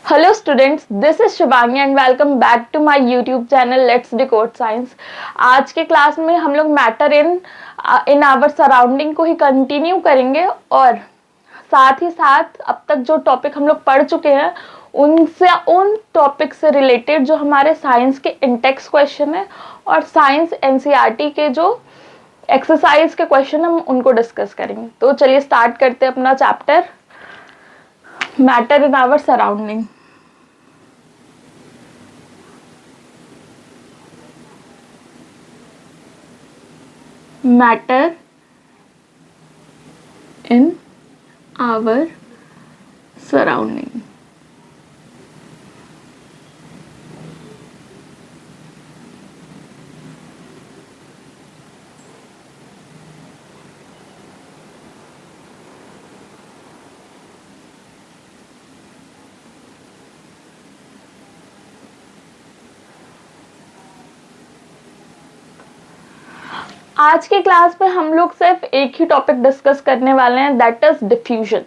Hello students, this is Shivangi and welcome back to my YouTube channel let's decode science. आज के class में हम लोग मैटर इन आवर सराउंडिंग को ही continue करेंगे और साथ ही साथ अब तक जो टॉपिक हम लोग पढ़ चुके हैं उन टॉपिक से रिलेटेड जो हमारे साइंस के इंटेक्स क्वेश्चन है और साइंस एनसीईआरटी के जो एक्सरसाइज के क्वेश्चन हम उनको डिस्कस करेंगे। तो चलिए स्टार्ट करते हैं अपना chapter matter in our surrounding. Matter in our surrounding. आज की क्लास में हम लोग सिर्फ एक ही टॉपिक डिस्कस करने वाले हैं, दैट इज डिफ्यूजन।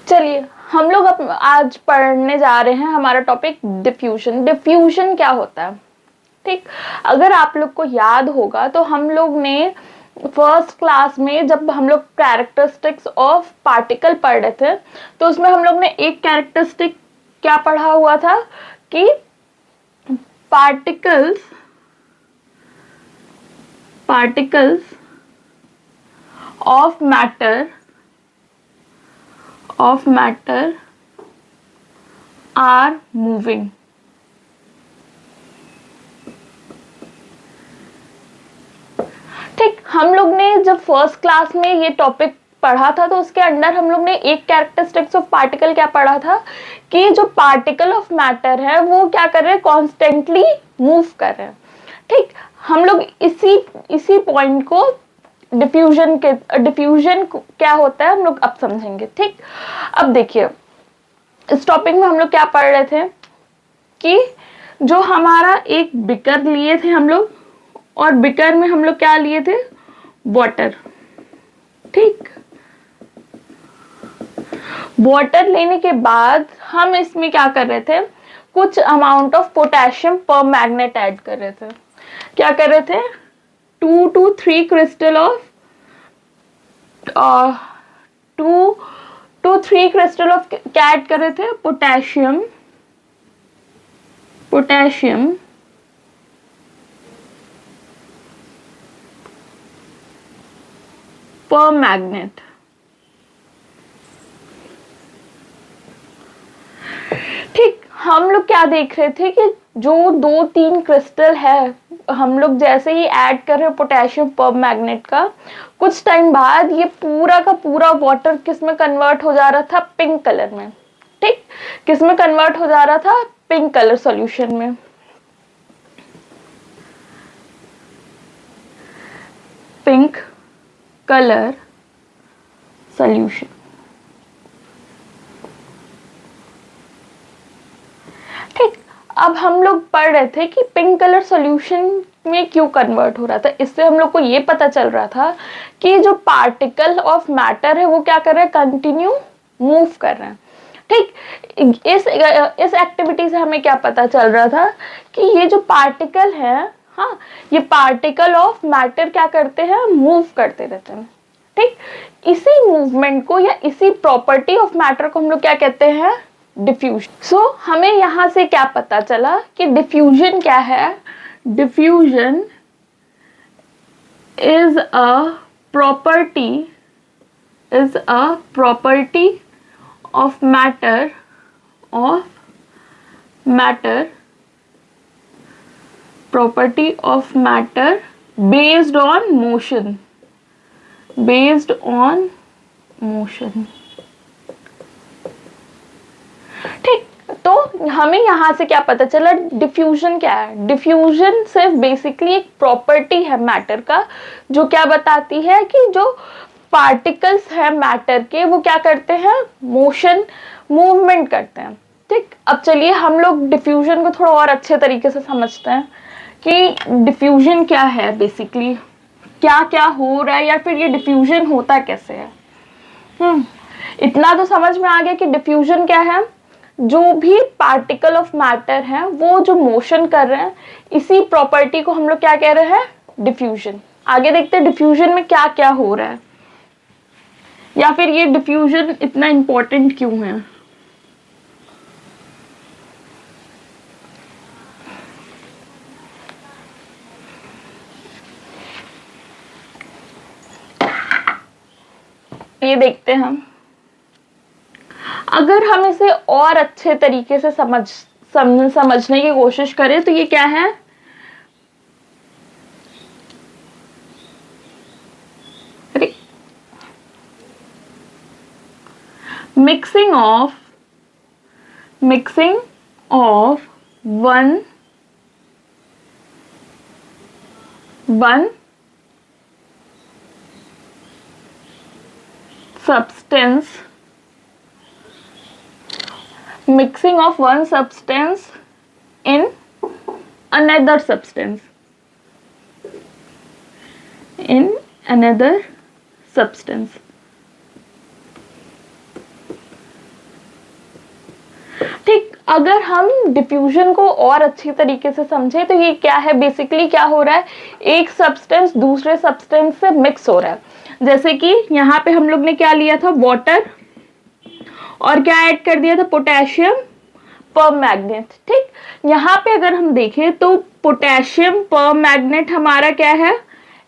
चलिए हम लोग आज पढ़ने जा रहे हैं हमारा टॉपिक डिफ्यूजन। डिफ्यूजन क्या होता है? ठीक, अगर आप लोग को याद होगा तो हम लोग ने फर्स्ट क्लास में जब हम लोग कैरेक्टरिस्टिक्स ऑफ पार्टिकल पढ़ रहे थे तो उसमें हम लोग ने एक कैरेक्टरिस्टिक क्या पढ़ा हुआ था कि particles of matter are moving. ठीक, हम लोग ने जब फर्स्ट क्लास में ये टॉपिक पढ़ा था तो उसके अंदर हम लोग ने एक कैरेक्टरिस्टिक्स ऑफ पार्टिकल क्या पढ़ा था कि जो पार्टिकल ऑफ मैटर है वो क्या कर रहे हैं, कॉन्स्टेंटली मूव कर रहे हैं। ठीक, हम लोग इसी पॉइंट को डिफ्यूजन क्या होता है हम लोग अब समझेंगे। ठीक, अब देखिए इस टॉपिक में हम लोग क्या पढ़ रहे थे कि जो हमारा एक बिकर लिए थे हम लोग और बिकर में हम लोग क्या लिए थे, वाटर। ठीक, वाटर लेने के बाद हम इसमें क्या कर रहे थे, कुछ अमाउंट ऑफ पोटेशियम पर मैग्नेट ऐड कर रहे थे। क्या कर रहे थे, 2 to 3 crystal of 2 to 3 crystal of क्या ऐड कर रहे थे, पोटेशियम पर मैग्नेट। ठीक, हम लोग क्या देख रहे थे कि जो 2-3 क्रिस्टल है हम लोग जैसे ही ऐड कर रहे हैं पोटेशियम पर मैग्नेट का, कुछ टाइम बाद ये पूरा का पूरा वाटर किस में कन्वर्ट हो जा रहा था, पिंक कलर में। ठीक, किस में कन्वर्ट हो जा रहा था, पिंक कलर सॉल्यूशन में। Pink colour solution. ठीक, अब हम लोग पढ़ रहे थे कि पिंक कलर सॉल्यूशन में क्यों कन्वर्ट हो रहा था। इससे हम लोग को ये पता चल रहा था कि जो पार्टिकल ऑफ मैटर है वो क्या कर रहे हैं, कंटिन्यू मूव कर रहे हैं। ठीक, इस एक्टिविटी से हमें क्या पता चल रहा था कि ये जो पार्टिकल है, हाँ, ये पार्टिकल ऑफ मैटर क्या करते हैं, मूव करते रहते हैं। ठीक, इसी मूवमेंट को या इसी प्रॉपर्टी ऑफ मैटर को हम लोग क्या कहते हैं, डिफ्यूजन। सो हमें यहां से क्या पता चला कि डिफ्यूजन क्या है। Diffusion is a property of matter based on motion। ठीक, तो हमें यहां से क्या पता चला, डिफ्यूजन क्या है। डिफ्यूजन सिर्फ बेसिकली एक प्रॉपर्टी है मैटर का जो क्या बताती है कि जो पार्टिकल्स है मैटर के वो क्या करते हैं, मूवमेंट करते हैं। ठीक, अब चलिए हम लोग डिफ्यूजन को थोड़ा और अच्छे तरीके से समझते हैं कि डिफ्यूजन क्या है बेसिकली, क्या क्या हो रहा है, या फिर ये डिफ्यूजन होता कैसे है। इतना तो समझ में आ गया कि डिफ्यूजन क्या है, जो भी पार्टिकल ऑफ मैटर है वो जो मोशन कर रहे हैं, इसी प्रॉपर्टी को हम लोग क्या कह रहे हैं, डिफ्यूजन। आगे देखते हैं डिफ्यूजन में क्या क्या हो रहा है, या फिर ये डिफ्यूजन इतना इंपॉर्टेंट क्यों है। ये देखते हैं हम, अगर हम इसे और अच्छे तरीके से समझने की कोशिश करें तो ये क्या है, mixing of one substance mixing of one substance in another substance ठीक। अगर हम डिफ्यूजन को और अच्छी तरीके से समझे तो ये क्या है, बेसिकली क्या हो रहा है, एक सब्सटेंस दूसरे सब्सटेंस से मिक्स हो रहा है। जैसे कि यहाँ पे हम लोग ने क्या लिया था, वाटर, और क्या ऐड कर दिया था, पोटेशियम परमैंगनेट। ठीक, यहाँ पे अगर हम देखें तो पोटेशियम परमैंगनेट हमारा क्या है,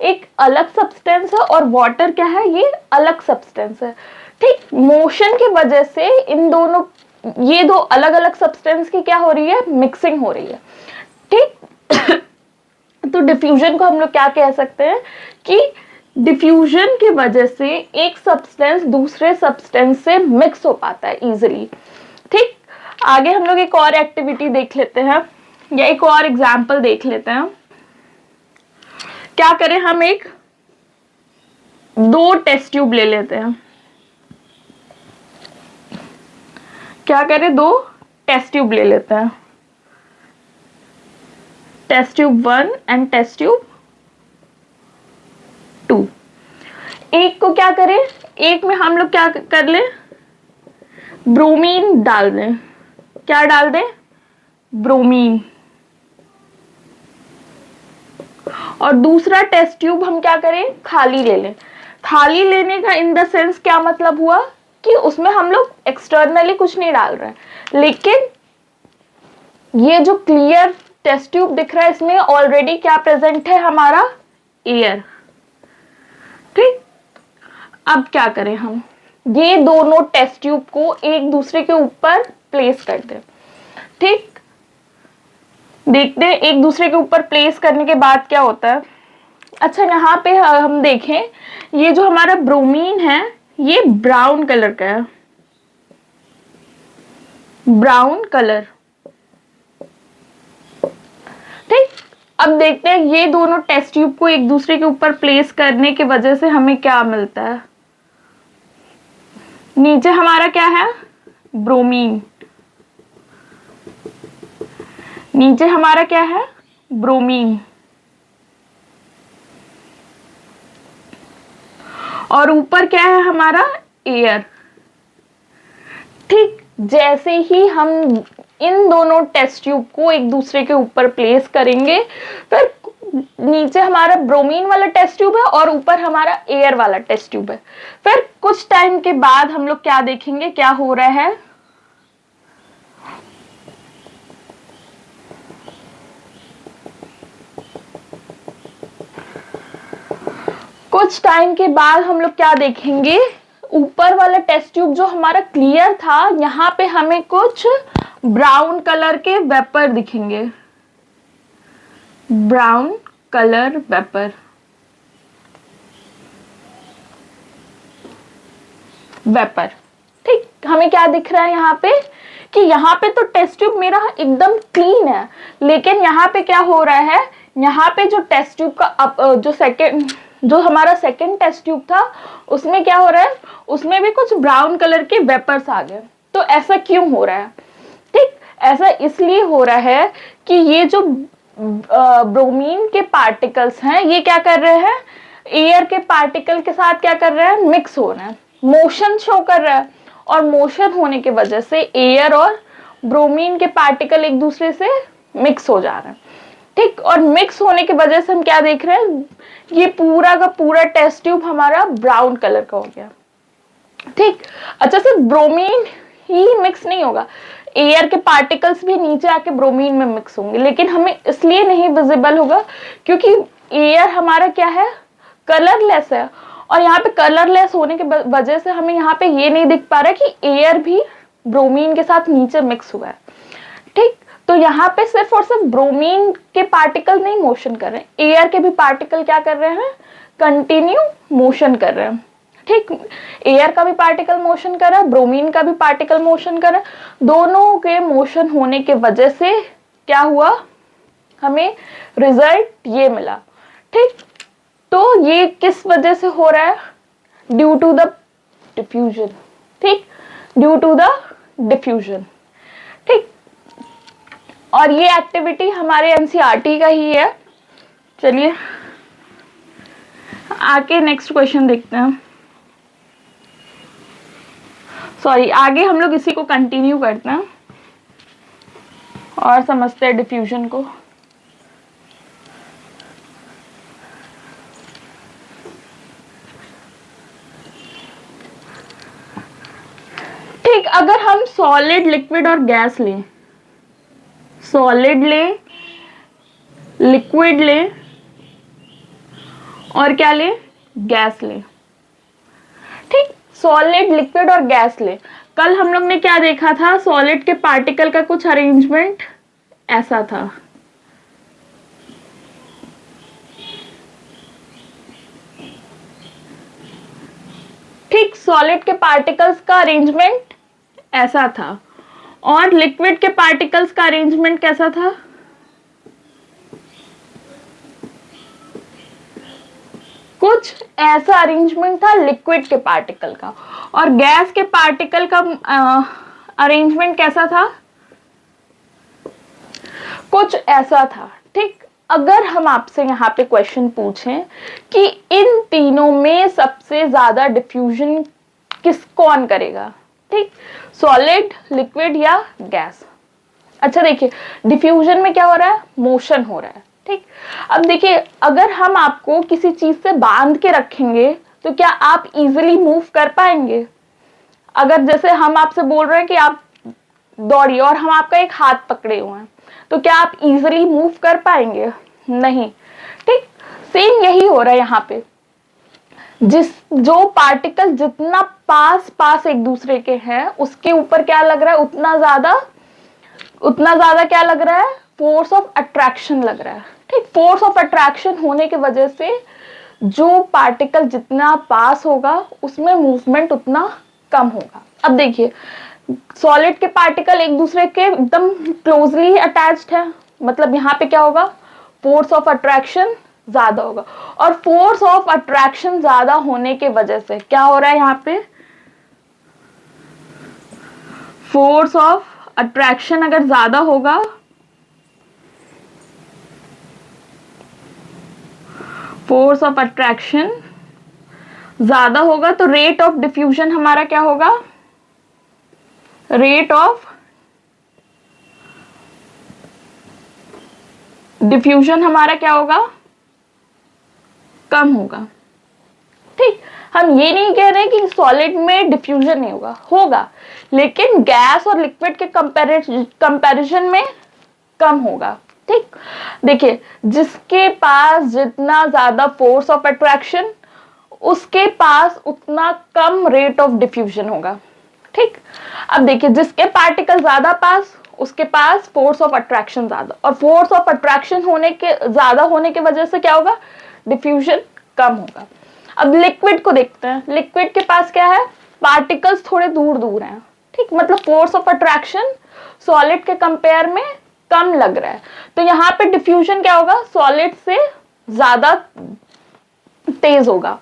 एक अलग सब्सटेंस है, और वाटर क्या है, ये अलग सब्सटेंस है। ठीक, मोशन की वजह से इन दोनों, ये दो अलग अलग सब्सटेंस की क्या हो रही है, मिक्सिंग हो रही है। ठीक तो डिफ्यूजन को हम लोग क्या कह सकते हैं कि डिफ्यूजन की वजह से एक सब्सटेंस दूसरे सब्सटेंस से मिक्स हो पाता है इजीली। ठीक, आगे हम लोग एक और एक्टिविटी देख लेते हैं, या एक और एग्जांपल देख लेते हैं। क्या करें, हम एक दो टेस्ट ट्यूब ले लेते हैं। क्या करें, दो टेस्ट ट्यूब ले लेते हैं, test tube 1 and test tube 2। एक को क्या करें, एक में हम लोग क्या कर ले, ब्रोमीन डाल दें। क्या डाल दें, ब्रोमीन। और दूसरा टेस्ट ट्यूब हम क्या करें, खाली ले लें। खाली लेने का इन द सेंस क्या मतलब हुआ कि उसमें हम लोग एक्सटर्नली कुछ नहीं डाल रहे हैं, लेकिन ये जो क्लियर टेस्ट ट्यूब दिख रहा है इसमें ऑलरेडी क्या प्रेजेंट है, हमारा एयर। ठीक, अब क्या करें, हम ये दोनों टेस्ट ट्यूब को एक दूसरे के ऊपर प्लेस कर दें। ठीक, देखते हैं एक दूसरे के ऊपर प्लेस करने के बाद क्या होता है। अच्छा, यहाँ पे हम देखें, ये जो हमारा ब्रोमीन है ये ब्राउन कलर का है, ब्राउन कलर। ठीक, अब देखते हैं ये दोनों टेस्ट ट्यूब को एक दूसरे के ऊपर प्लेस करने की वजह से हमें क्या मिलता है। नीचे हमारा क्या है, ब्रोमीन, नीचे हमारा क्या है, ब्रोमीन, और ऊपर क्या है हमारा, एयर। ठीक, जैसे ही हम इन दोनों टेस्ट ट्यूब को एक दूसरे के ऊपर प्लेस करेंगे, फिर नीचे हमारा ब्रोमीन वाला टेस्ट ट्यूब है और ऊपर हमारा एयर वाला टेस्ट ट्यूब है। फिर कुछ टाइम के बाद हम लोग क्या देखेंगे, क्या हो रहा है, कुछ टाइम के बाद हम लोग क्या देखेंगे, ऊपर वाला टेस्ट ट्यूब जो हमारा क्लियर था, यहाँ पे हमें कुछ ब्राउन कलर के वेपर दिखेंगे, ब्राउन कलर वेपर। वेपर। ठीक, हमें क्या दिख रहा है यहाँ पे कि यहाँ पे तो टेस्ट ट्यूब मेरा एकदम क्लीन है, लेकिन यहाँ पे क्या हो रहा है, यहाँ पे जो टेस्ट ट्यूब का जो हमारा सेकंड टेस्ट ट्यूब था उसमें क्या हो रहा है, उसमें भी कुछ ब्राउन कलर के वेपर्स आ गए। तो ऐसा क्यों हो रहा है? ठीक, ऐसा इसलिए हो रहा है कि ये जो ब्रोमीन के पार्टिकल्स हैं, ये क्या कर रहे हैं, एयर के पार्टिकल के साथ क्या कर रहे हैं, मिक्स हो रहे हैं, मोशन शो कर रहा है, और मोशन होने की वजह से एयर और ब्रोमीन के पार्टिकल एक दूसरे से मिक्स हो जा रहे हैं, ठीक। और मिक्स होने की वजह से हम क्या देख रहे हैं, ये पूरा का पूरा टेस्ट ट्यूब हमारा ब्राउन कलर का हो गया, ठीक। अच्छा, सिर्फ ब्रोमीन ही मिक्स नहीं होगा, एयर के पार्टिकल्स भी नीचे आके ब्रोमीन में मिक्स होंगे, लेकिन हमें इसलिए नहीं विजिबल होगा क्योंकि एयर हमारा क्या है, कलरलेस है, और यहाँ पे कलरलेस होने की वजह से हमें यहाँ पे ये नहीं दिख पा रहा कि एयर भी ब्रोमीन के साथ नीचे मिक्स हुआ है, ठीक। तो यहाँ पे सिर्फ और सिर्फ ब्रोमीन के पार्टिकल नहीं मोशन कर रहे हैं, एयर के भी पार्टिकल क्या कर रहे हैं, कंटिन्यू मोशन कर रहे हैं, ठीक। एयर का भी पार्टिकल मोशन कर रहा है, ब्रोमीन का भी पार्टिकल मोशन कर रहा है, दोनों के मोशन होने के वजह से क्या हुआ, हमें रिजल्ट ये मिला, ठीक। तो ये किस वजह से हो रहा है, ड्यू टू द डिफ्यूजन, ठीक, ड्यू टू द डिफ्यूजन, ठीक। और ये एक्टिविटी हमारे एनसीईआरटी का ही है। चलिए आगे नेक्स्ट क्वेश्चन देखते हैं, सॉरी आगे हम लोग इसी को कंटिन्यू करते हैं और समझते हैं डिफ्यूजन को। ठीक, अगर हम सॉलिड, लिक्विड और गैस लें, सॉलिड ले, लिक्विड ले और क्या ले, गैस ले, ठीक। सॉलिड, लिक्विड और गैस ले, कल हम लोग ने क्या देखा था, सॉलिड के पार्टिकल का कुछ अरेंजमेंट ऐसा था, ठीक। सॉलिड के पार्टिकल्स का अरेंजमेंट ऐसा था, और लिक्विड के पार्टिकल्स का अरेंजमेंट कैसा था, कुछ ऐसा अरेंजमेंट था लिक्विड के पार्टिकल का, और गैस के पार्टिकल का अरेंजमेंट कैसा था, कुछ ऐसा था, ठीक। अगर हम आपसे यहाँ पे क्वेश्चन पूछें कि इन तीनों में सबसे ज्यादा डिफ्यूजन कौन करेगा, ठीक, सॉलिड, लिक्विड या गैस। अच्छा देखिए, डिफ्यूजन में क्या हो रहा है, मोशन हो रहा है, ठीक। अब देखिए, अगर हम आपको किसी चीज से बांध के रखेंगे तो क्या आप इजीली मूव कर पाएंगे, अगर जैसे हम आपसे बोल रहे हैं कि आप दौड़िए और हम आपका एक हाथ पकड़े हुए हैं, तो क्या आप इजीली मूव कर पाएंगे, नहीं, ठीक। सेम यही हो रहा है यहाँ पे, जो पार्टिकल जितना पास पास एक दूसरे के हैं उसके ऊपर क्या लग रहा है, उतना ज्यादा क्या लग रहा है, फोर्स ऑफ अट्रैक्शन लग रहा है, ठीक। फोर्स ऑफ अट्रैक्शन होने की वजह से जो पार्टिकल जितना पास होगा उसमें मूवमेंट उतना कम होगा। अब देखिए, सॉलिड के पार्टिकल एक दूसरे के एकदम क्लोजली अटैच्ड है, मतलब यहाँ पे क्या होगा, फोर्स ऑफ अट्रैक्शन ज्यादा होगा, और फोर्स ऑफ अट्रैक्शन ज्यादा होने के वजह से क्या हो रहा है, यहाँ पे फोर्स ऑफ अट्रैक्शन अगर ज्यादा होगा, फोर्स ऑफ अट्रैक्शन ज्यादा होगा तो रेट ऑफ डिफ्यूजन हमारा क्या होगा, रेट ऑफ डिफ्यूजन हमारा क्या होगा, कम होगा, ठीक। हम ये नहीं कह रहे कि सॉलिड में डिफ्यूजन नहीं होगा, होगा, लेकिन गैस और लिक्विड के कंपैरिजन में कम होगा, ठीक। देखिए, जिसके पास जितना ज्यादा फोर्स ऑफ अट्रैक्शन उसके पास उतना कम रेट ऑफ डिफ्यूजन होगा, ठीक। अब देखिए, जिसके पार्टिकल ज्यादा पास उसके पास फोर्स ऑफ अट्रैक्शन ज्यादा, और फोर्स ऑफ अट्रैक्शन ज्यादा होने की वजह से क्या होगा, डिफ्यूजन कम होगा। अब लिक्विड को देखते हैं, लिक्विड के पास क्या है, पार्टिकल्स थोड़े दूर दूर हैं, ठीक, मतलब फोर्स ऑफ अट्रैक्शन सॉलिड के कंपेयर में कम लग रहा है, तो यहाँ पे डिफ्यूजन क्या होगा, सॉलिड से ज्यादा तेज होगा,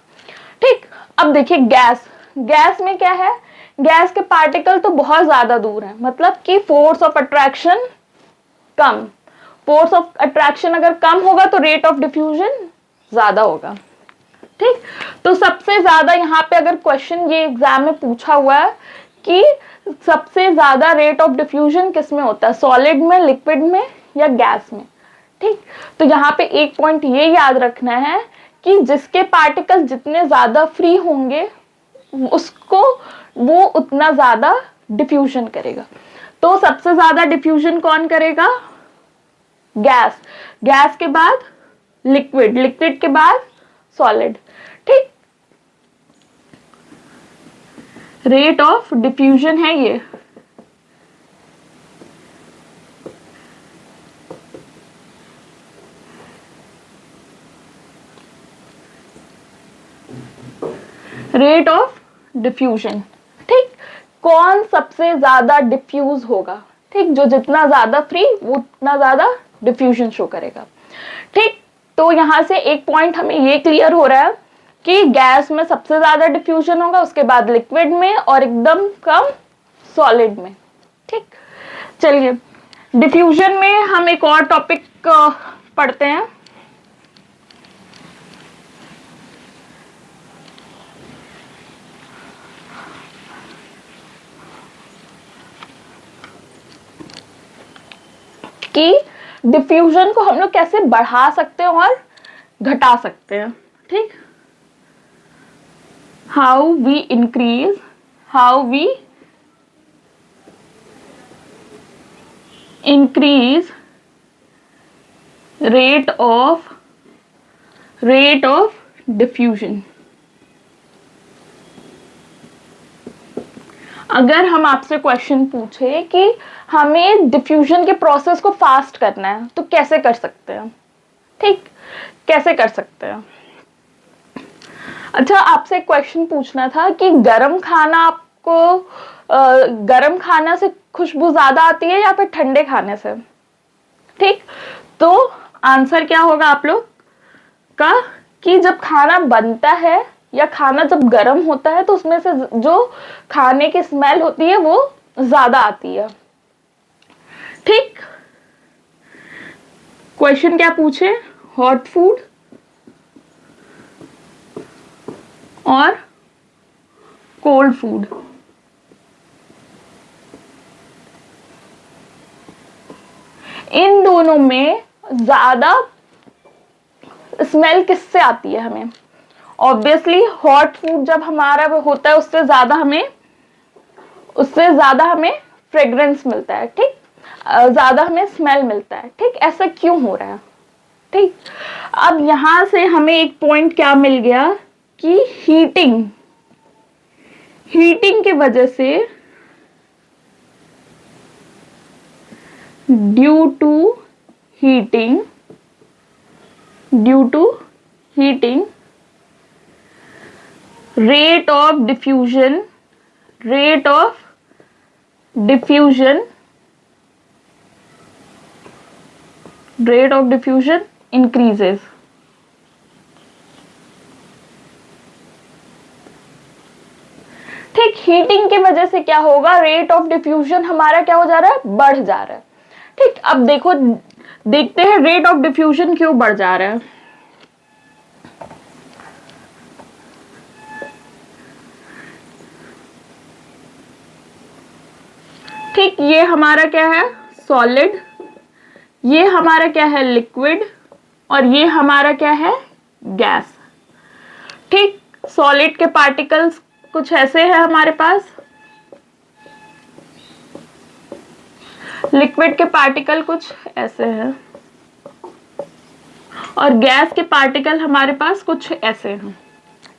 ठीक। अब देखिए गैस में क्या है, गैस के पार्टिकल तो बहुत ज्यादा दूर है, मतलब कि force of attraction come, force of attraction अगर कम होगा तो रेट ऑफ डिफ्यूजन ज्यादा होगा। ठीक, तो सबसे ज्यादा यहाँ पे अगर क्वेश्चन ये एग्जाम में पूछा हुआ है कि सबसे ज्यादा रेट ऑफ डिफ्यूजन किस में होता है, सॉलिड में, लिक्विड में या गैस में। ठीक, तो यहाँ पे एक पॉइंट ये याद रखना है कि जिसके पार्टिकल जितने ज्यादा फ्री होंगे उसको वो उतना ज्यादा डिफ्यूजन करेगा। तो सबसे ज्यादा डिफ्यूजन कौन करेगा, गैस, गैस के बाद लिक्विड, लिक्विड के बाद सॉलिड। ठीक, रेट ऑफ डिफ्यूजन है ये। Rate of diffusion. ठीक, कौन सबसे ज्यादा डिफ्यूज होगा, ठीक, जो जितना ज्यादा फ्री वो उतना ज्यादा डिफ्यूजन शो करेगा। ठीक, तो यहां से एक पॉइंट हमें ये क्लियर हो रहा है कि गैस में सबसे ज्यादा डिफ्यूजन होगा, उसके बाद लिक्विड में और एकदम कम सॉलिड में। ठीक, चलिए डिफ्यूजन में हम एक और टॉपिक पढ़ते हैं। कि डिफ्यूजन को हम लोग कैसे बढ़ा सकते हैं और घटा सकते हैं। ठीक, how we increase, how we increase rate of diffusion. अगर हम आपसे क्वेश्चन पूछे कि हमें डिफ्यूजन के प्रोसेस को फास्ट करना है तो कैसे कर सकते हैं। ठीक, कैसे कर सकते हैं। अच्छा, आपसे क्वेश्चन पूछना था कि गरम खाना आपको गरम खाना से खुशबू ज्यादा आती है या फिर ठंडे खाने से। ठीक, तो आंसर क्या होगा आप लोग का कि जब खाना बनता है या खाना जब गर्म होता है तो उसमें से जो खाने की स्मेल होती है वो ज्यादा आती है। ठीक, क्वेश्चन क्या पूछे, हॉट फूड और कोल्ड फूड। इन दोनों में ज्यादा स्मेल किससे आती है हमें। ऑब्वियसली हॉट फूड जब हमारा होता है उससे ज्यादा हमें फ्रेग्रेंस मिलता है। ठीक, ज्यादा हमें स्मेल मिलता है। ठीक, ऐसा क्यों हो रहा है। ठीक, अब यहां से हमें एक पॉइंट क्या मिल गया कि हीटिंग की वजह से due to heating rate of diffusion increases। ठीक, हीटिंग की वजह से क्या होगा, रेट ऑफ डिफ्यूजन हमारा क्या हो जा रहा है, बढ़ जा रहा है। ठीक, अब देखते हैं रेट ऑफ डिफ्यूजन क्यों बढ़ जा रहा है। ठीक, ये हमारा क्या है, सॉलिड, ये हमारा क्या है, लिक्विड, और ये हमारा क्या है, गैस। ठीक, सॉलिड के पार्टिकल्स कुछ ऐसे हैं हमारे पास, लिक्विड के पार्टिकल कुछ ऐसे हैं और गैस के पार्टिकल हमारे पास कुछ ऐसे हैं।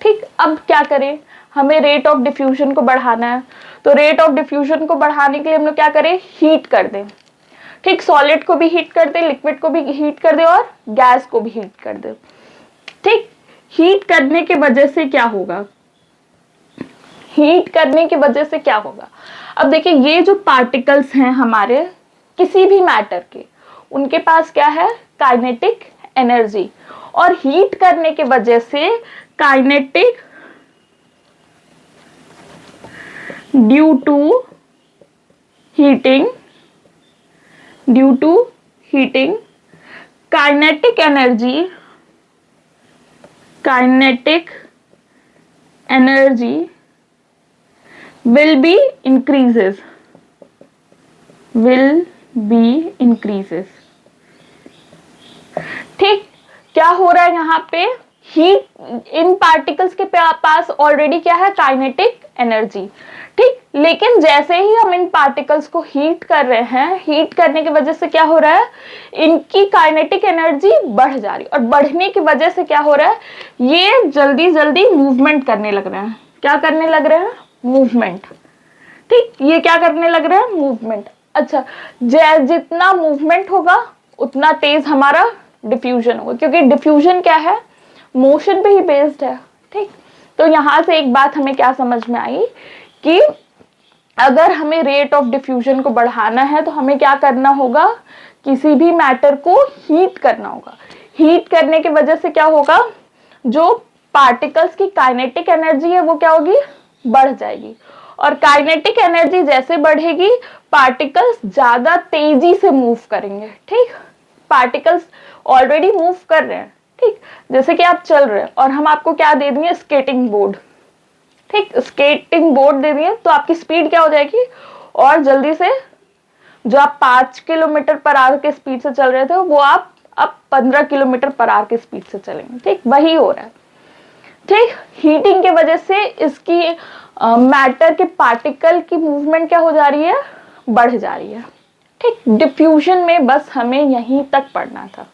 ठीक, अब क्या करें, हमें रेट ऑफ डिफ्यूजन को बढ़ाना है, तो रेट ऑफ डिफ्यूजन को बढ़ाने के लिए हम लोग क्या करें, हीट कर दें। ठीक, सॉलिड को भी हीट कर दे, लिक्विड को भी हीट कर दे और गैस को भी हीट कर दे। ठीक, हीट करने की वजह से क्या होगा, हीट करने की वजह से क्या होगा। अब देखिए, ये जो पार्टिकल्स हैं हमारे किसी भी मैटर के, उनके पास क्या है, काइनेटिक एनर्जी, और हीट करने की वजह से kinetic due to heating kinetic energy will be increases ठीक। क्या हो रहा है यहाँ पे, हीट इन पार्टिकल्स के पास ऑलरेडी क्या है, काइनेटिक एनर्जी। ठीक, लेकिन जैसे ही हम इन पार्टिकल्स को हीट कर रहे हैं, हीट करने की वजह से क्या हो रहा है, इनकी काइनेटिक एनर्जी बढ़ जा रही है, और बढ़ने की वजह से क्या हो रहा है, ये जल्दी जल्दी मूवमेंट करने लग रहे हैं। क्या करने लग रहे हैं, मूवमेंट। ठीक, ये क्या करने लग रहे हैं, मूवमेंट। अच्छा, जितना मूवमेंट होगा उतना तेज हमारा डिफ्यूजन होगा, क्योंकि डिफ्यूजन क्या है, मोशन पे ही बेस्ड है। ठीक, तो यहां से एक बात हमें क्या समझ में आई कि अगर हमें रेट ऑफ डिफ्यूजन को बढ़ाना है तो हमें क्या करना होगा, किसी भी मैटर को हीट करना होगा। हीट करने की वजह से क्या होगा, जो पार्टिकल्स की काइनेटिक एनर्जी है वो क्या होगी, बढ़ जाएगी। और काइनेटिक एनर्जी जैसे बढ़ेगी, पार्टिकल्स ज्यादा तेजी से मूव करेंगे। ठीक, पार्टिकल्स ऑलरेडी मूव कर रहे हैं। ठीक, जैसे कि आप चल रहे हैं और हम आपको क्या दे देंगे, स्केटिंग बोर्ड। ठीक, स्केटिंग बोर्ड दे दिए तो आपकी स्पीड क्या हो जाएगी, और जल्दी से, जो आप 5 किलोमीटर पर आवर के स्पीड से चल रहे थे वो आप अब 15 किलोमीटर पर आवर के स्पीड से चलेंगे। ठीक, वही हो रहा है। ठीक, हीटिंग के वजह से इसकी मैटर के पार्टिकल की मूवमेंट क्या हो जा रही है, बढ़ जा रही है। ठीक, डिफ्यूजन में बस हमें यहीं तक पढ़ना था।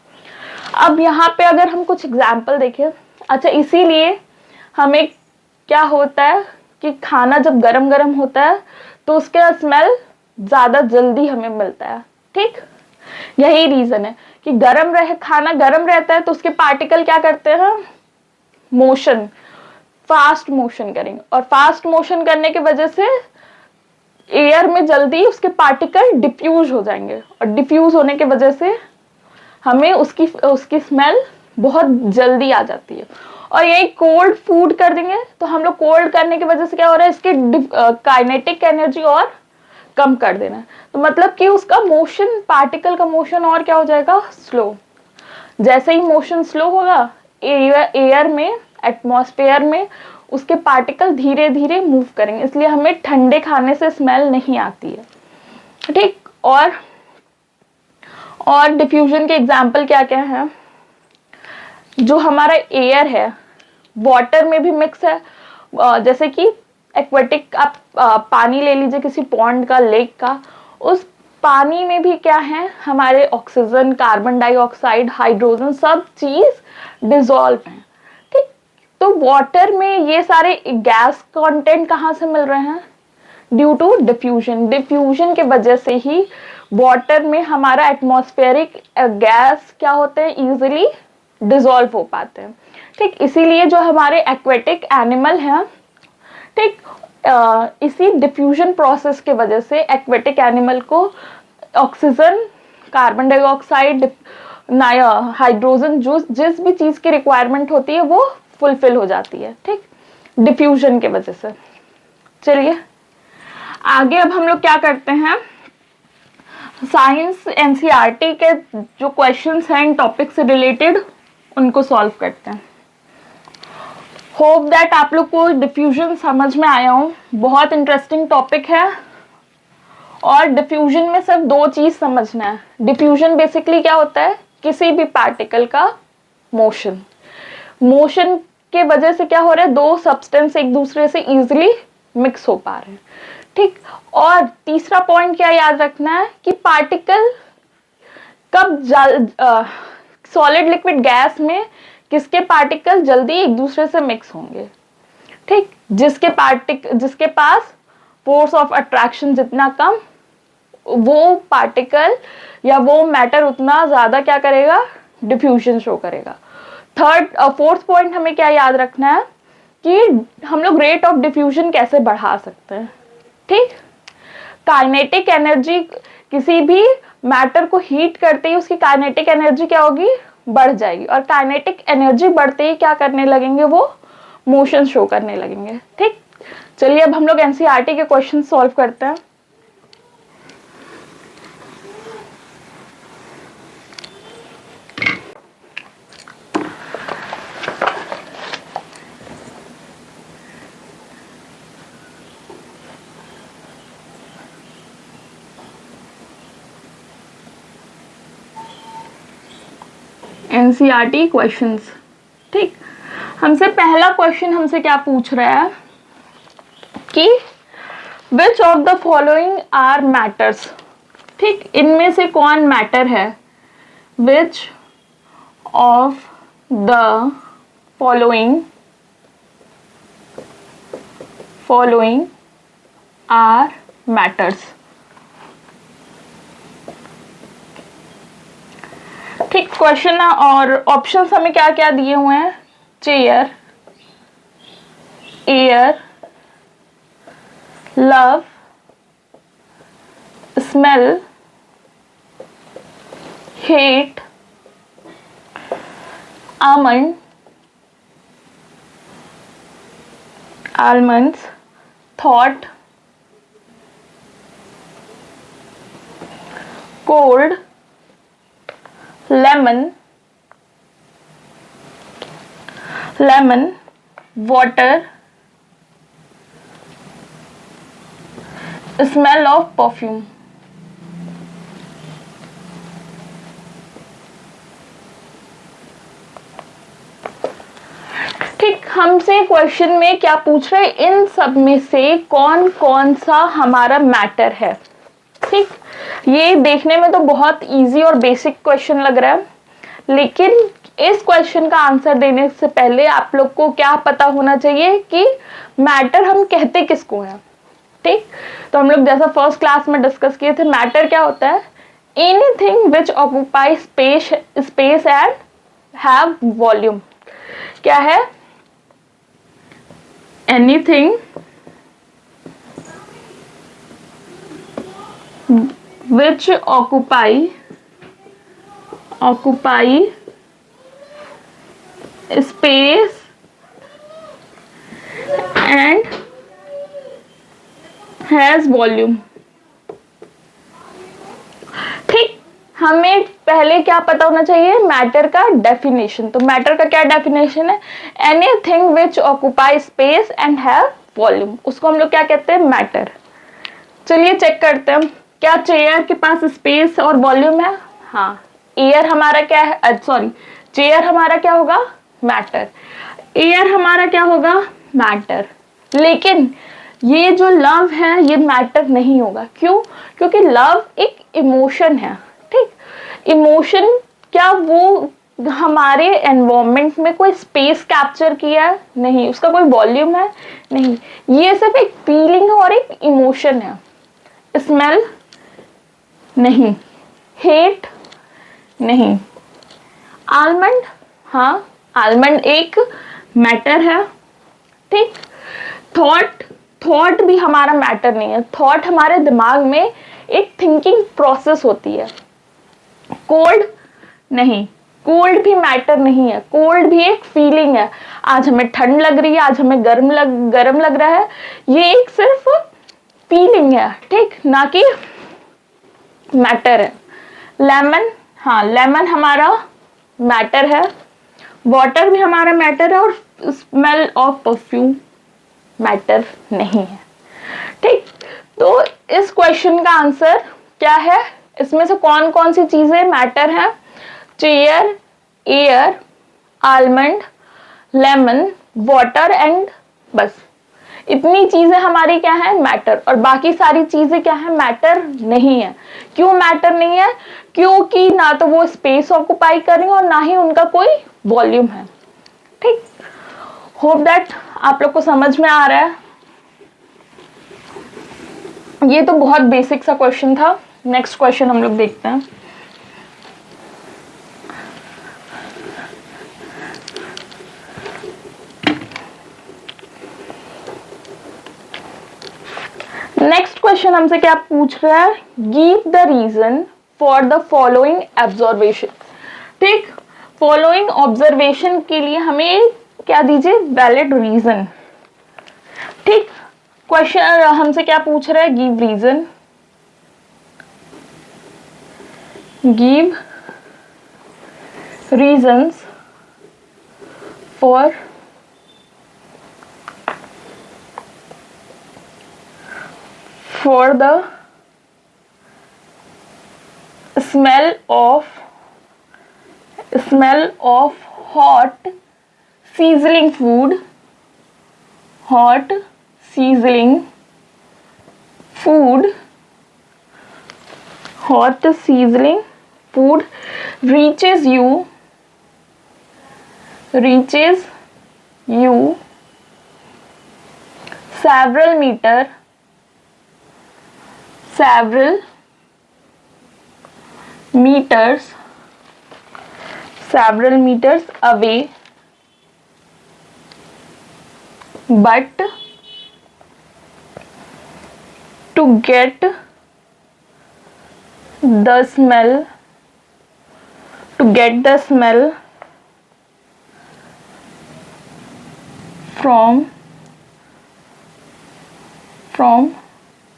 अब यहाँ पे अगर हम कुछ एग्जाम्पल देखें, अच्छा, इसीलिए हमें क्या होता है कि खाना जब गरम गरम होता है तो उसका स्मेल ज्यादा जल्दी हमें मिलता है। ठीक, यही रीजन है कि गरम रहे, खाना गरम रहता है तो उसके पार्टिकल क्या करते हैं, मोशन, फास्ट मोशन करेंगे, और फास्ट मोशन करने की वजह से एयर में जल्दी उसके पार्टिकल डिफ्यूज हो जाएंगे, और डिफ्यूज होने की वजह से हमें उसकी स्मेल बहुत जल्दी आ जाती है। और यही कोल्ड फूड कर देंगे तो हम लोग कोल्ड करने की वजह से क्या हो रहा है, इसकी काइनेटिक एनर्जी और कम कर देना है। तो मतलब कि उसका मोशन, पार्टिकल का मोशन और क्या हो जाएगा, स्लो। जैसे ही मोशन स्लो होगा, एयर में, एटमॉस्फेयर में उसके पार्टिकल धीरे धीरे मूव करेंगे, इसलिए हमें ठंडे खाने से स्मेल नहीं आती है। ठीक, और डिफ्यूजन के एग्जाम्पल क्या क्या है, जो हमारा एयर है वाटर में भी मिक्स है। जैसे कि एक्वेटिक आप पानी ले लीजिए, किसी पॉन्ड का, लेक का, उस पानी में भी क्या है, हमारे ऑक्सीजन, कार्बन डाइऑक्साइड, हाइड्रोजन, सब चीज डिसॉल्व है। ठीक, तो वाटर में ये सारे गैस कंटेंट कहाँ से मिल रहे हैं, ड्यू टू डिफ्यूजन। डिफ्यूजन के वजह से ही वाटर में हमारा एटमॉस्फेरिक गैस क्या होते हैं, इजीली डिसॉल्व हो पाते हैं। ठीक, इसीलिए जो हमारे एक्वेटिक एनिमल हैं, ठीक, इसी डिफ्यूजन प्रोसेस के वजह से एक्वेटिक एनिमल को ऑक्सीजन, कार्बन डाइऑक्साइड, हाइड्रोजन, जिस भी चीज की रिक्वायरमेंट होती है वो फुलफिल हो जाती है। ठीक, डिफ्यूजन के वजह से। चलिए आगे अब हम लोग क्या करते हैं, साइंस एनसीईआरटी के जो क्वेश्चंस हैं इन टॉपिक से रिलेटेड उनको सॉल्व करते हैं। होप दैट आप लोग को डिफ्यूजन समझ में आया हो। बहुत इंटरेस्टिंग टॉपिक है, और डिफ्यूजन में सिर्फ 2 चीज समझना है। डिफ्यूजन बेसिकली क्या होता है, किसी भी पार्टिकल का मोशन। मोशन के वजह से क्या हो रहा है, 2 सब्सटेंस एक दूसरे से इजीली मिक्स हो पा रहे हैं। ठीक, और तीसरा पॉइंट क्या याद रखना है कि पार्टिकल कब सॉलिड, लिक्विड, गैस में किसके पार्टिकल जल्दी एक दूसरे से मिक्स होंगे। ठीक, जिसके पास फोर्स ऑफ अट्रैक्शन जितना कम, वो पार्टिकल या वो मैटर उतना ज्यादा क्या करेगा, डिफ्यूजन शो करेगा। फोर्थ पॉइंट हमें क्या याद रखना है कि हम लोग रेट ऑफ डिफ्यूजन कैसे बढ़ा सकते हैं। ठीक, काइनेटिक एनर्जी, किसी भी मैटर को हीट करते ही उसकी काइनेटिक एनर्जी क्या होगी, बढ़ जाएगी, और काइनेटिक एनर्जी बढ़ते ही क्या करने लगेंगे, वो मोशन शो करने लगेंगे। ठीक, चलिए अब हम लोग एनसीईआरटी के क्वेश्चन सॉल्व करते हैं। NCERT questions. ठीक, हमसे पहला क्वेश्चन हमसे क्या पूछ रहा है कि which of the following are matters. ठीक, इनमें से कौन मैटर है। Which of the following are matters. ठीक, क्वेश्चन और ऑप्शंस हमें क्या क्या दिए हुए हैं। Chair, air, love, smell, hate, almonds, thought, cold, lemon, water, smell of perfume। ठीक, हमसे क्वेश्चन में क्या पूछ रहे हैं, इन सब में से कौन कौन सा हमारा मैटर है। ठीक, ये देखने में तो बहुत इजी और बेसिक क्वेश्चन लग रहा है, लेकिन इस क्वेश्चन का आंसर देने से पहले आप लोग को क्या पता होना चाहिए कि मैटर हम कहते किसको हैं। ठीक, तो हम लोग जैसा फर्स्ट क्लास में डिस्कस किए थे, मैटर क्या होता है, anything which occupy space and have volume. क्या है, anything which occupy space and has volume. ठीक, हमें पहले क्या पता होना चाहिए, मैटर का डेफिनेशन। तो मैटर का क्या डेफिनेशन है, anything which occupy space and have volume, उसको हम लोग क्या कहते हैं, मैटर। चलिए चेक करते हैं, क्या चेयर के पास स्पेस और वॉल्यूम है। हाँ, एयर हमारा क्या है, सॉरी, चेयर हमारा क्या होगा, मैटर। एयर हमारा क्या होगा, मैटर। लेकिन ये जो लव है ये मैटर नहीं होगा। क्यों, क्योंकि लव एक इमोशन है। ठीक, इमोशन क्या वो हमारे एनवायरमेंट में कोई स्पेस कैप्चर किया है, नहीं, उसका कोई वॉल्यूम है, नहीं, ये सिर्फ एक फीलिंग है और एक इमोशन है। स्मेल नहीं, हेट नहीं, आलमंड, हाँ, आलमंड एक मैटर है। ठीक, थॉट भी हमारा मैटर नहीं है। थॉट हमारे दिमाग में एक थिंकिंग प्रोसेस होती है। कोल्ड नहीं, कोल्ड भी मैटर नहीं है, कोल्ड भी एक फीलिंग है। आज हमें ठंड लग रही है, आज हमें गर्म लग रहा है, ये एक सिर्फ फीलिंग है। ठीक, ना कि मैटर है। लेमन, हाँ, लेमन हमारा मैटर है। वाटर भी हमारा मैटर है और स्मेल ऑफ परफ्यूम मैटर नहीं है। ठीक, तो इस क्वेश्चन का आंसर क्या है, इसमें से कौन कौन सी चीजें मैटर हैं, chair, air, almond, lemon, water and बस इतनी चीजें हमारी क्या है, मैटर। और बाकी सारी चीजें क्या है, मैटर नहीं है। क्यों मैटर नहीं है, क्योंकि ना तो वो स्पेस ऑक्यूपाई कर रही है और ना ही उनका कोई वॉल्यूम है। ठीक, होप दैट आप लोग को समझ में आ रहा है। ये तो बहुत बेसिक सा क्वेश्चन था। नेक्स्ट क्वेश्चन हम लोग देखते हैं। नेक्स्ट क्वेश्चन हमसे क्या पूछ रहा है, give the reason for the following observation. ठीक, फॉलोइंग ऑब्जर्वेशन के लिए हमें क्या दीजिए, वैलिड रीजन। ठीक, क्वेश्चन हमसे क्या पूछ रहा है, give reason, give reasons for the smell of smell of hot sizzling food, hot sizzling food, hot sizzling food reaches you several meters away, but to get the smell from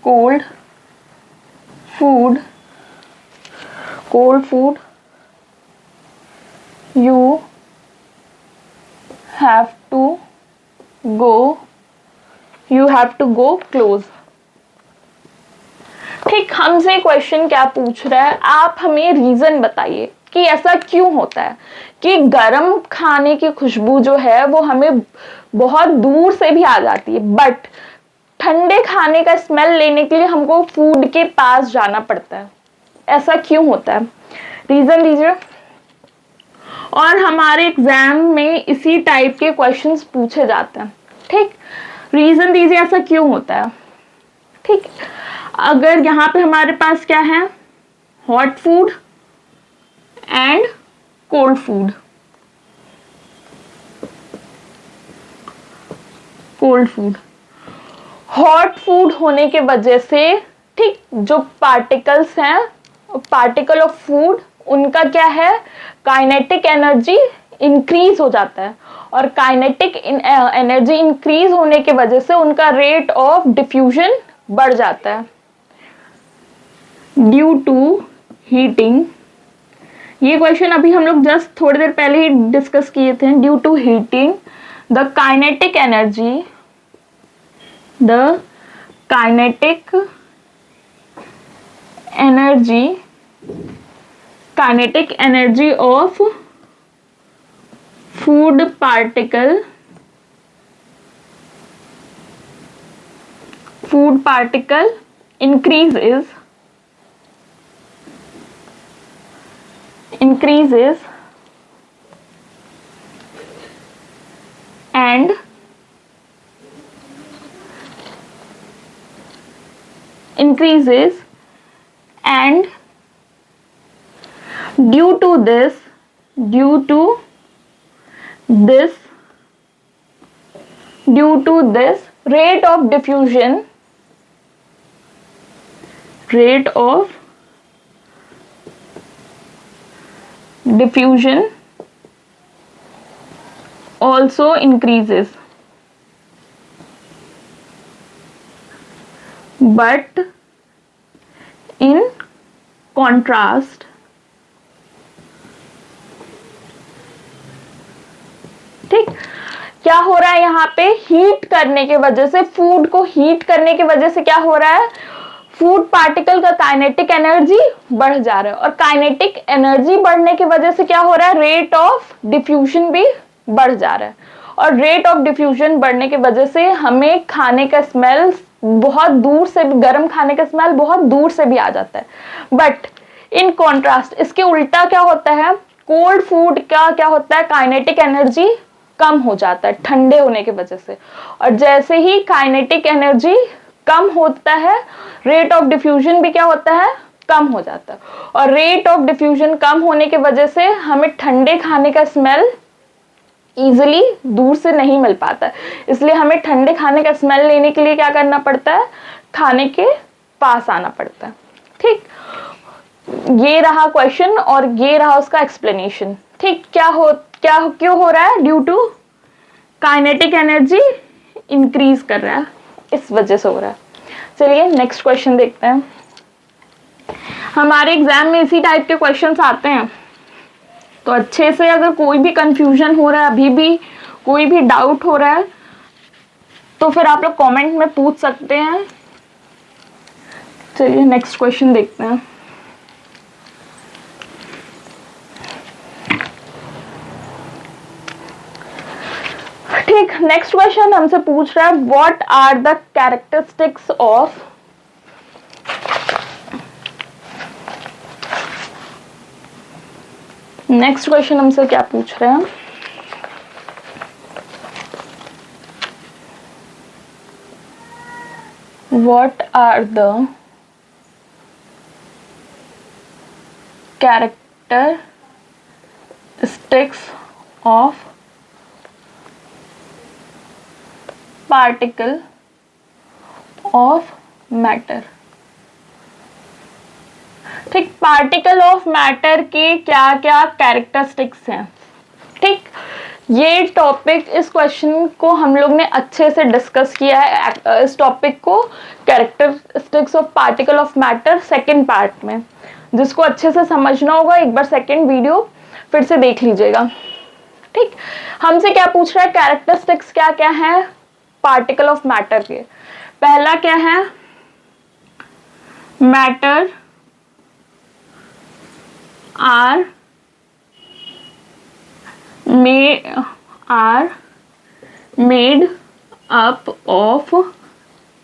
cold food, you have to go close. ठीक, हमसे question क्या पूछ रहा है, आप हमें reason बताइए कि ऐसा क्यों होता है कि गर्म खाने की खुशबू जो है वो हमें बहुत दूर से भी आ जाती है, बट ठंडे खाने का स्मेल लेने के लिए हमको फूड के पास जाना पड़ता है। ऐसा क्यों होता है, रीजन दीजिए। और हमारे एग्जाम में इसी टाइप के क्वेश्चंस पूछे जाते हैं। ठीक, रीजन दीजिए ऐसा क्यों होता है। ठीक, अगर यहाँ पे हमारे पास क्या है, hot food and cold food, hot food होने के वजह से, ठीक, जो पार्टिकल्स हैं, पार्टिकल ऑफ फूड, उनका क्या है, काइनेटिक एनर्जी इंक्रीज हो जाता है, और काइनेटिक एनर्जी इंक्रीज होने के वजह से उनका रेट ऑफ डिफ्यूजन बढ़ जाता है ड्यू टू हीटिंग। ये क्वेश्चन अभी हम लोग जस्ट थोड़ी देर पहले ही डिस्कस किए थे। Due to heating the kinetic energy of food particle increases and due to this rate of diffusion also increases, but in contrast ठीक, क्या हो रहा है यहाँ पे, हीट करने के वजह से, फूड को हीट करने की वजह से क्या हो रहा है, फूड पार्टिकल का काइनेटिक एनर्जी बढ़ जा रहा है, और काइनेटिक एनर्जी बढ़ने की वजह से क्या हो रहा है, रेट ऑफ डिफ्यूजन भी बढ़ जा रहा है, और रेट ऑफ डिफ्यूजन बढ़ने की वजह से हमें खाने का स्मेल बहुत दूर से, गर्म खाने का स्मेल बहुत दूर से भी आ जाता है। बट इन कॉन्ट्रास्ट इसके उल्टा क्या होता है, कोल्ड फूड का क्या होता है, काइनेटिक एनर्जी कम हो जाता है ठंडे होने की वजह से, और जैसे ही काइनेटिक एनर्जी कम होता है, रेट ऑफ डिफ्यूजन भी क्या होता है, कम हो जाता है, और रेट ऑफ डिफ्यूजन कम होने की वजह से हमें ठंडे खाने का स्मेल इजीली दूर से नहीं मिल पाता है। इसलिए हमें ठंडे खाने का स्मेल लेने के लिए क्या करना पड़ता है, खाने के पास आना पड़ता है। ठीक, ये रहा क्वेश्चन और ये रहा उसका एक्सप्लेनेशन। ठीक, क्यों हो रहा है, due to kinetic energy increase कर रहा है, इस वजह से हो रहा है। चलिए नेक्स्ट क्वेश्चन देखते हैं। हमारे एग्जाम में इसी टाइप के क्वेश्चंस आते हैं, तो अच्छे से अगर कोई भी कंफ्यूजन हो रहा है, अभी भी कोई भी डाउट हो रहा है, तो फिर आप लोग कमेंट में पूछ सकते हैं। चलिए नेक्स्ट क्वेश्चन देखते हैं। ठीक, नेक्स्ट क्वेश्चन हमसे पूछ रहा है what are the characteristics of next question हमसे क्या पूछ रहे हैं, what are the characteristics of particle of matter. ठीक, पार्टिकल ऑफ मैटर के क्या क्या कैरेक्टरिस्टिक्स हैं। ठीक, ये टॉपिक, इस क्वेश्चन को हम लोग ने अच्छे से डिस्कस किया है, इस टॉपिक को characteristics of particle of matter second part में। जिसको अच्छे से समझना होगा एक बार सेकंड वीडियो फिर से देख लीजिएगा। ठीक, हमसे क्या पूछ रहा है, कैरेक्टरिस्टिक्स क्या क्या है पार्टिकल ऑफ मैटर के। पहला क्या है, matter are made up of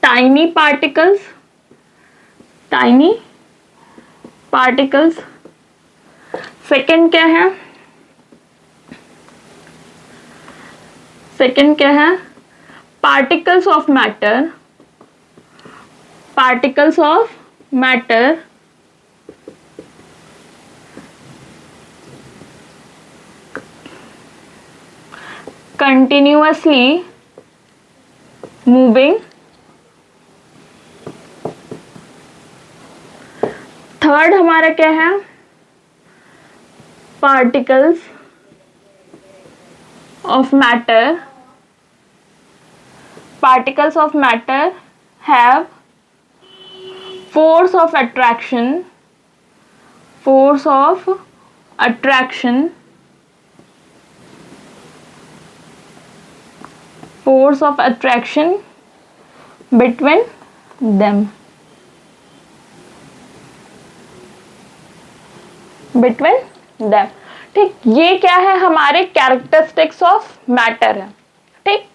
tiny particles. Second क्या है, particles of matter continuously moving। Third हमारा क्या है, particles of matter have force of attraction between them। ठीक, ये क्या है, हमारे कैरेक्टरिस्टिक्स ऑफ मैटर है। ठीक,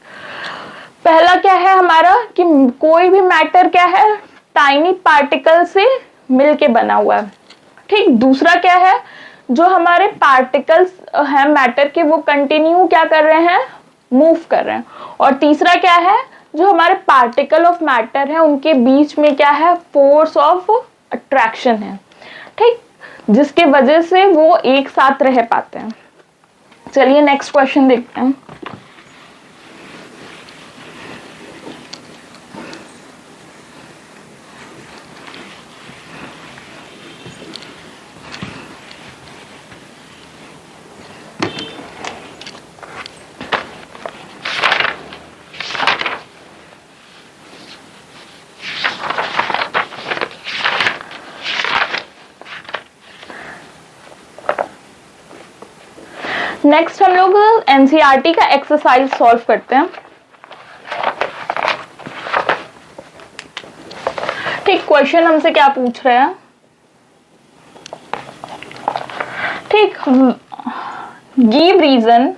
पहला क्या है हमारा कि कोई भी मैटर क्या है, टाइनी पार्टिकल से मिलके बना हुआ है। ठीक, दूसरा क्या है, जो हमारे पार्टिकल्स हैं मैटर के वो कंटिन्यू क्या कर रहे हैं, मूव कर रहे हैं। और तीसरा क्या है, जो हमारे पार्टिकल ऑफ मैटर है उनके बीच में क्या है, फोर्स ऑफ अट्रैक्शन है। ठीक, जिसके वजह से वो एक साथ रह पाते हैं। चलिए नेक्स्ट क्वेश्चन देखते हैं। नेक्स्ट हम लोग एनसीईआरटी का एक्सरसाइज सॉल्व करते हैं। ठीक, क्वेश्चन हमसे क्या पूछ रहे हैं, ठीक, give reason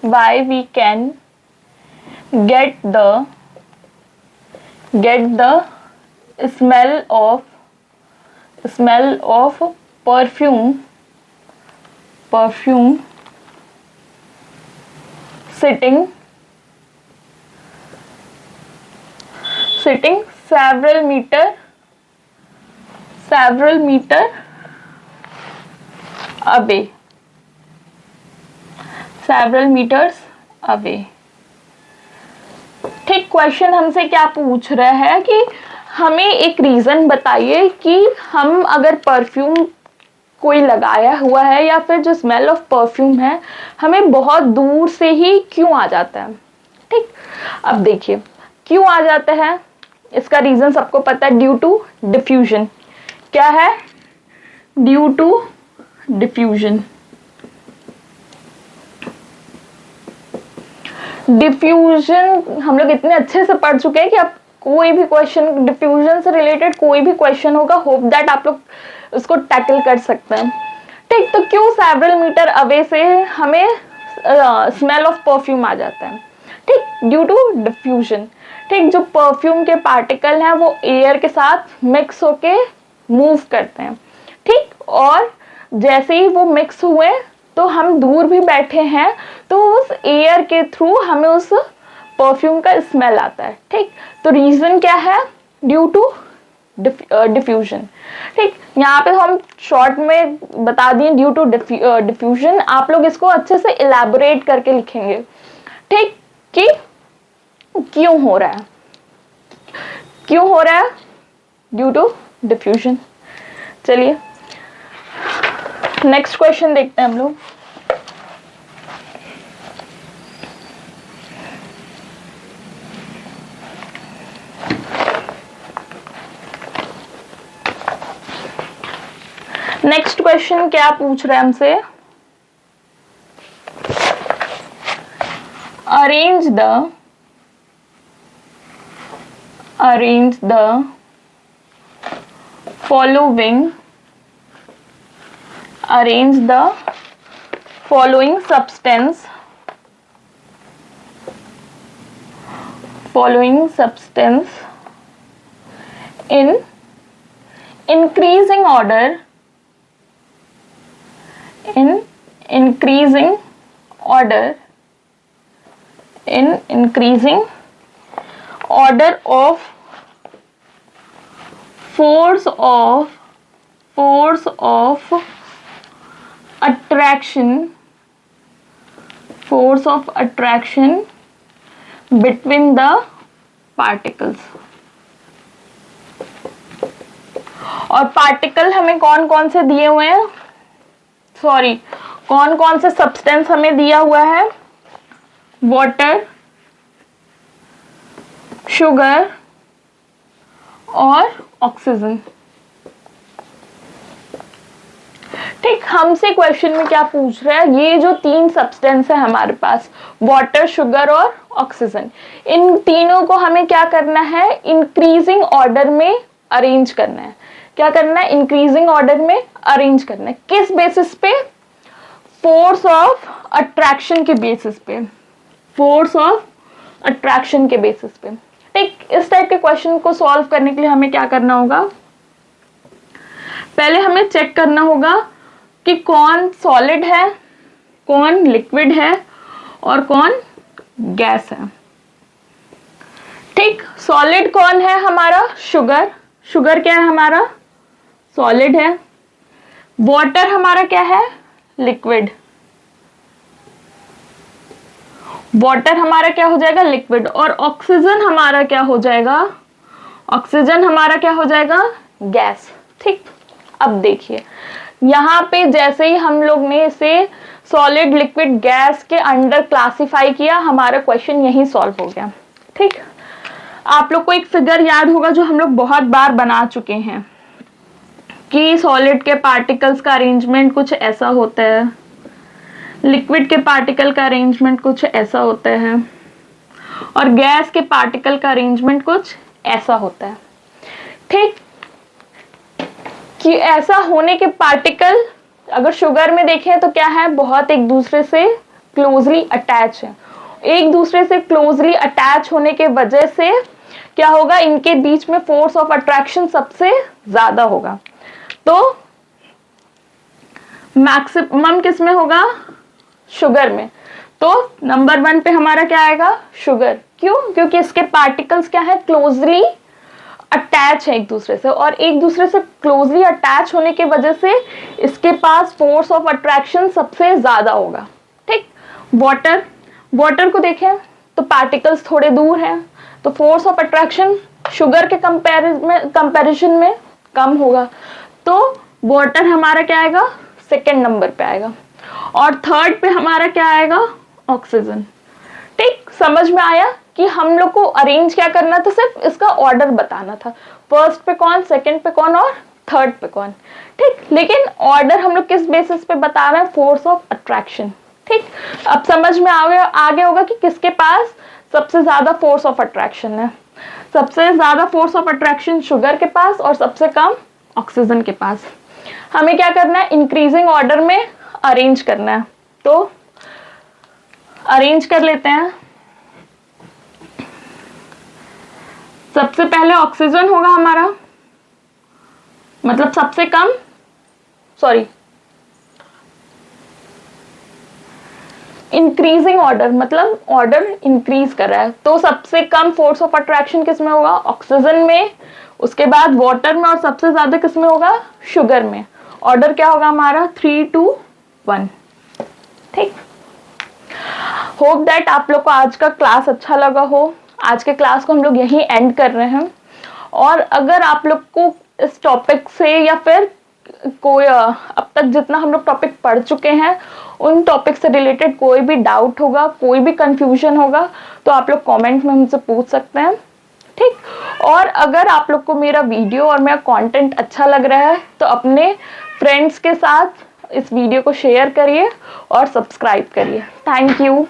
why we can get the smell of perfume sitting several meter away, several meters away। ठीक, क्वेश्चन हमसे क्या पूछ रहा है कि हमें एक रीजन बताइए कि हम अगर परफ्यूम कोई लगाया हुआ है या फिर जो स्मेल ऑफ परफ्यूम है हमें बहुत दूर से ही क्यों आ जाता है। ठीक, अब देखिए क्यों आ जाता है, इसका रीजन सबको पता है, ड्यू टू डिफ्यूजन। क्या है, ड्यू टू डिफ्यूजन। डिफ्यूजन हम लोग इतने अच्छे से पढ़ चुके हैं कि अब कोई भी क्वेश्चन डिफ्यूजन से रिलेटेड कोई भी क्वेश्चन होगा, होप दैट आप लोग उसको टैकल कर सकते हैं। ठीक, तो क्यों सेवरल मीटर अवे से हमें स्मेल ऑफ परफ्यूम आ जाता है? ठीक, ड्यू टू डिफ्यूजन। ठीक, जो परफ्यूम के पार्टिकल हैं वो एयर के साथ मिक्स होके मूव करते हैं। ठीक, और जैसे ही वो मिक्स हुए तो हम दूर भी बैठे हैं तो उस एयर के थ्रू हमें उस परफ्यूम का स्मेल आता है। ठीक, तो रीजन क्या है? Due to diffusion. ठीक, यहाँ पे हम शॉर्ट में बता दिए ड्यू टू डिफ्यूजन। आप लोग इसको अच्छे से इलैबोरेट करके लिखेंगे। ठीक, कि क्यों हो रहा है, क्यों हो रहा है? Due to diffusion. चलिए नेक्स्ट क्वेश्चन देखते हैं हम लोग। नेक्स्ट क्वेश्चन क्या पूछ रहे हैं हमसे? Arrange the following substance in increasing order of force of attraction between the particles। और पार्टिकल हमें कौन कौन से दिए हुए हैं, सॉरी कौन कौन से सब्सटेंस हमें दिया हुआ है? वाटर, शुगर और ऑक्सीजन। ठीक, हमसे क्वेश्चन में क्या पूछ रहा है? ये जो तीन सब्सटेंस है हमारे पास, वाटर, शुगर और ऑक्सीजन, इन तीनों को हमें क्या करना है? इंक्रीजिंग ऑर्डर में अरेंज करना है। क्या करना है? इंक्रीजिंग ऑर्डर में अरेंज करना है। किस बेसिस पे? फोर्स ऑफ अट्रैक्शन के बेसिस पे, फोर्स ऑफ अट्रैक्शन के बेसिस पे। ठीक, इस टाइप के क्वेश्चन को सॉल्व करने के लिए हमें क्या करना होगा? पहले हमें चेक करना होगा कि कौन सॉलिड है, कौन लिक्विड है और कौन गैस है। ठीक, सॉलिड कौन है हमारा? शुगर। शुगर क्या है हमारा? सॉलिड है। वाटर हमारा क्या है? लिक्विड। वाटर हमारा क्या हो जाएगा? लिक्विड। और ऑक्सीजन हमारा क्या हो जाएगा? ऑक्सीजन हमारा क्या हो जाएगा? गैस। ठीक, अब देखिए यहाँ पे जैसे ही हम लोग ने इसे सॉलिड, लिक्विड, गैस के अंडर क्लासिफाई किया, हमारा क्वेश्चन यही सॉल्व हो गया। ठीक, आप लोग को एक फिगर याद होगा जो हम लोग बहुत बार बना चुके हैं कि सॉलिड के पार्टिकल्स का अरेंजमेंट कुछ ऐसा होता है, लिक्विड के पार्टिकल का अरेंजमेंट कुछ ऐसा होता है और गैस के पार्टिकल का अरेंजमेंट कुछ ऐसा होता है। ठीक, कि ऐसा होने के पार्टिकल अगर शुगर में देखें तो क्या है? बहुत एक दूसरे से क्लोजली अटैच है। एक दूसरे से क्लोजली अटैच होने के वजह से क्या होगा? इनके बीच में फोर्स ऑफ अट्रैक्शन सबसे ज्यादा होगा। तो मैक्सिमम किस में होगा? शुगर में। तो नंबर 1 पे हमारा क्या आएगा? शुगर। क्यों? क्योंकि इसके पार्टिकल्स क्या है? क्लोजली अटैच है एक दूसरे से, और एक दूसरे से क्लोजली अटैच होने की वजह से इसके पास फोर्स ऑफ अट्रैक्शन सबसे ज्यादा होगा। ठीक, वाटर, वाटर को देखें तो पार्टिकल्स थोड़े दूर हैं तो फोर्स ऑफ अट्रैक्शन शुगर के कंपैरिजन में कम होगा। तो वाटर हमारा क्या आएगा? सेकंड नंबर पे आएगा। और थर्ड पे हमारा क्या आएगा? ऑक्सीजन। ठीक, समझ में आया कि हम लोग को अरेंज क्या करना था? सिर्फ इसका ऑर्डर बताना था, फर्स्ट पे कौन, सेकंड पे कौन और थर्ड पे कौन। ठीक, लेकिन ऑर्डर हम लोग किस बेसिस पे बता रहे हैं? Force of attraction. ठीक, अब समझ में आ गया होगा कि किसके पास सबसे ज्यादा फोर्स ऑफ अट्रैक्शन है। सबसे ज्यादा फोर्स ऑफ अट्रैक्शन शुगर के पास और सबसे कम ऑक्सीजन के पास। हमें क्या करना है, इंक्रीजिंग ऑर्डर में अरेंज करना है। तो अरेंज कर लेते हैं। सबसे पहले ऑक्सीजन होगा हमारा, मतलब सबसे कम, सॉरी, इंक्रीजिंग ऑर्डर मतलब ऑर्डर इंक्रीज कर रहा है, तो सबसे कम फोर्स ऑफ अट्रैक्शन किस में होगा, ऑक्सीजन में, उसके बाद वाटर में, और सबसे ज्यादा किस में होगा, शुगर में। ऑर्डर क्या होगा हमारा, 3, 2, 1। ठीक, होप दैट आप लोग को आज का क्लास अच्छा लगा हो। आज के क्लास को हम लोग यहीं एंड कर रहे हैं। और अगर आप लोग को इस टॉपिक से या फिर कोई अब तक जितना हम लोग टॉपिक पढ़ चुके हैं उन टॉपिक से रिलेटेड कोई भी डाउट होगा, कोई भी कंफ्यूजन होगा, तो आप लोग कमेंट में मुझसे पूछ सकते हैं। ठीक, और अगर आप लोग को मेरा वीडियो और मेरा कंटेंट अच्छा लग रहा है तो अपने फ्रेंड्स के साथ इस वीडियो को शेयर करिए और सब्सक्राइब करिए। Thank you.